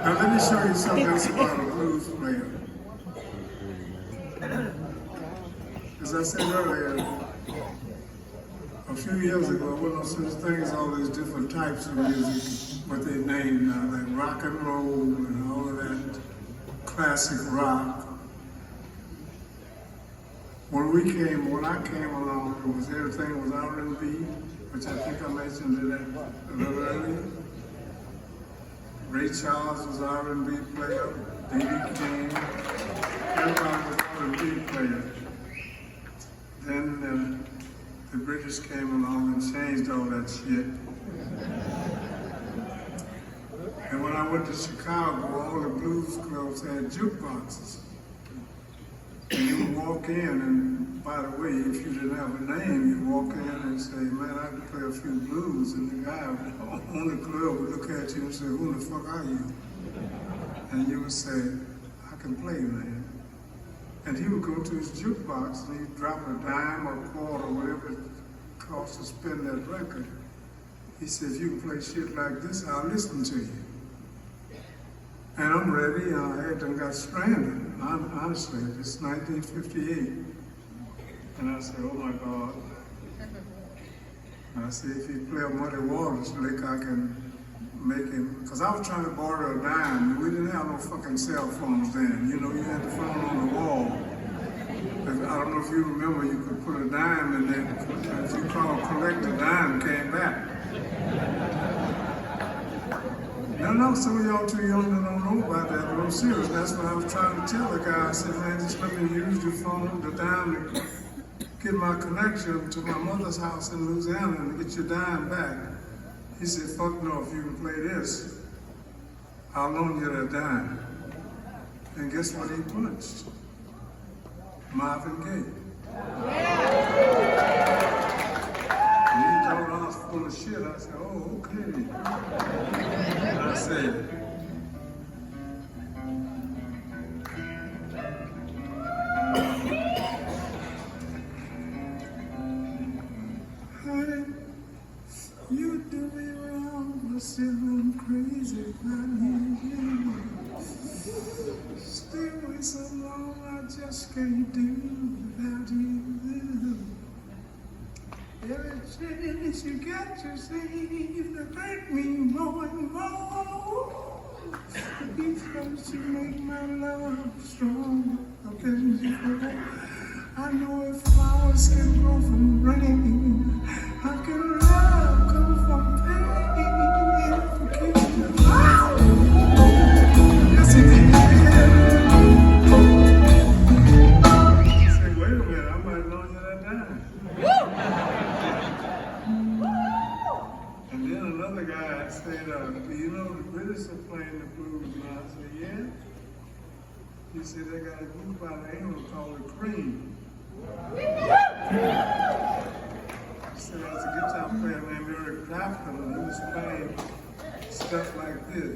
Now let me show you something else about a blues player. As I said earlier, a few years ago, there wasn't no such thing as all these different types of music, what they named now, like rock and roll and all of that classic rock. When I came along, it was everything was R&B, which I think I mentioned it a little earlier. Ray Charles was R&B player, B.B. King, everybody was R&B player. Then the British came along and changed all that shit. And when I went to Chicago, all the blues clubs had jukeboxes. And you would walk in, and by the way, if you didn't have a name, you'd walk in and say, man, I can play a few blues. And the guy on the club would look at you and say, who the fuck are you? And you would say, I can play, man. And he would go to his jukebox and he'd drop a dime or a quarter or whatever it cost to spin that record. He said, if you can play shit like this, I'll listen to you. And I'm ready, I had done got stranded. Honestly, it's 1958. And I said, oh my God. And I said, if you play a Muddy Waters lick, I can make him, because I was trying to borrow a dime. We didn't have no fucking cell phones then. You know, you had the phone on the wall. And I don't know if you remember, you could put a dime in there. If you called collect, the dime came back. No, some of y'all too young to don't know about that, but I'm serious. That's what I was trying to tell the guy. I said, man, just let me use the phone, the dime, to get my connection to my mother's house in Louisiana and get your dime back. He said, fuck no, if you can play this, I'll loan you that dime. And guess what he punched? Marvin Gaye. And he told I was full of shit. I said, oh, okay. And I said, hey, you do me wrong, but still I'm crazy about you. Stay away so long, I just can't do without you. Every chance you get, you seem to hurt me more and more. Because you make my love stronger than before. I know if flowers can grow from rain, how can love come from pain? Yes, it is. Say, wait a minute, I might loan you that dime. And then another guy said, do you know the British are playing the blues? And I said, yeah. He said, they got a group out of England called the Cream. He said, I was a guitar player named Eric Clapton, and he was playing stuff like this.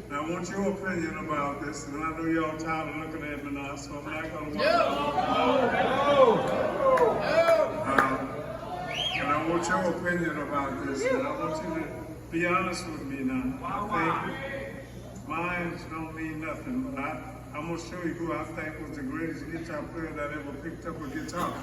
I want your opinion about this, and I know y'all tired of looking at me now, so I'm not going to walk. And I I want your opinion about this, and I want you to be honest with me now. I think mine don't mean nothing, but I'm going to show you who I think was the greatest guitar player that ever picked up a guitar.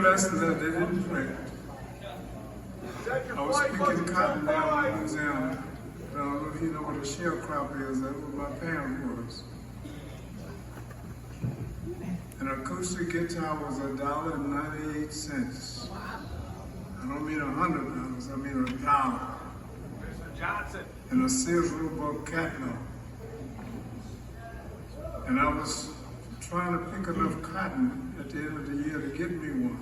Lesson that they didn't play. I was picking cotton down in Louisiana. I don't know if you know what a sharecropper is. That's what my parents was. An acoustic guitar was $1.98. I don't mean $100. I mean $1. Mr. Johnson. And a Sears Roebuck catalog. And I was trying to pick enough cotton at the end of the year to get me one.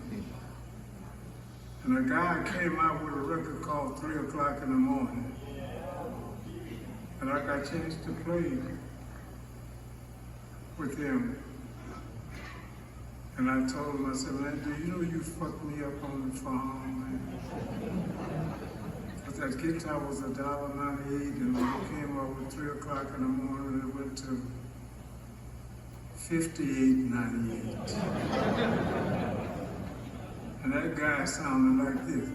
And a guy came out with a record called 3 o'clock in the morning. And I got a chance to play with him. And I told him, I said, man, do you know you fucked me up on the farm, man? But that guitar was $1.98, and when it came out with 3 o'clock in the morning, it went to $58.98. And that guy sounded like this.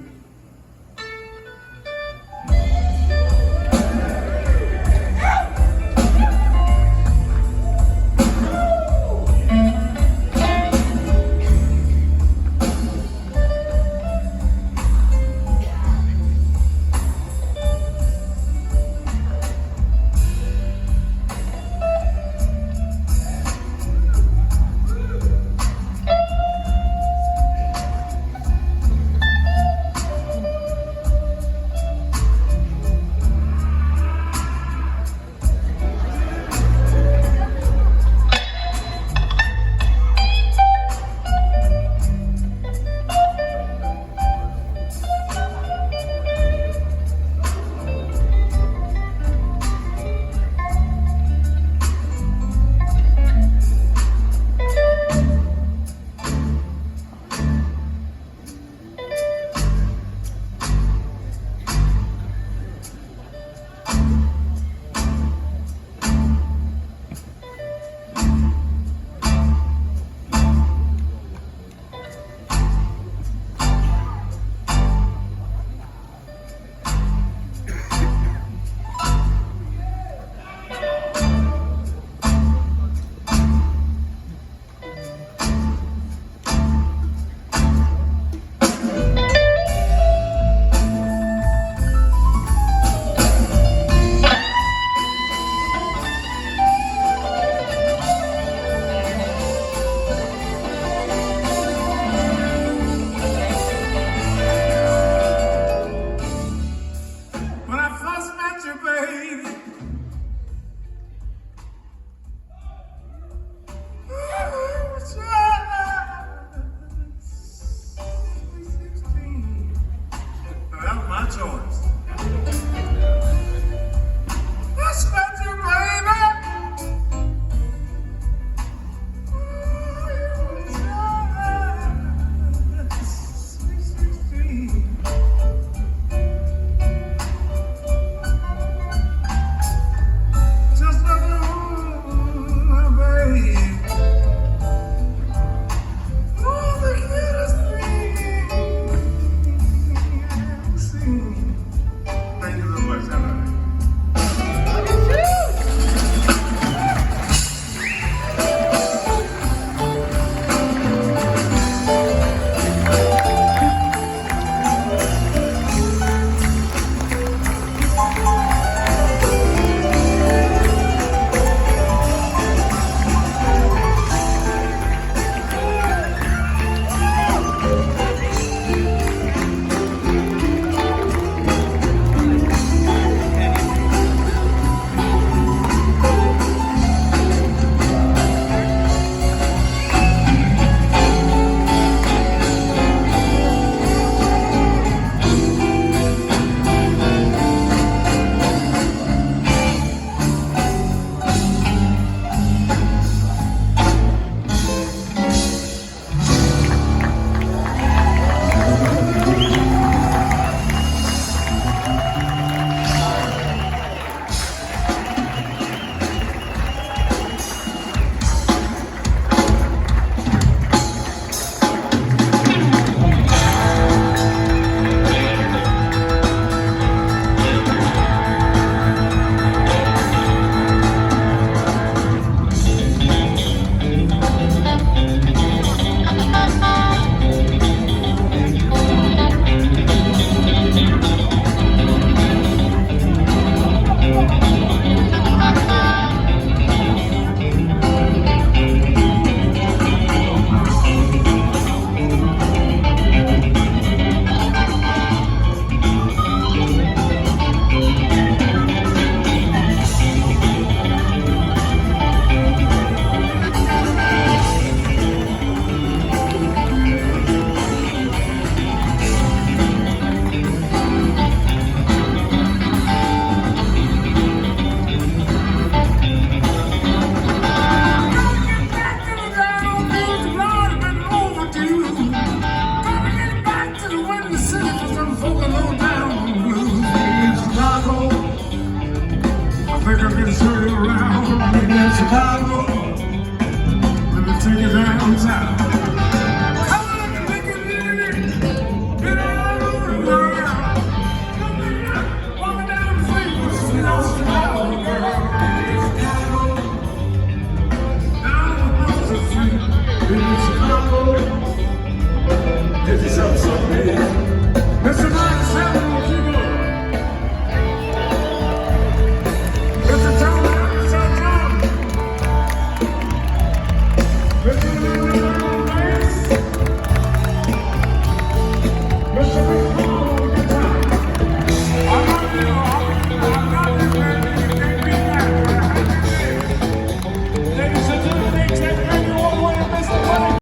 Mr.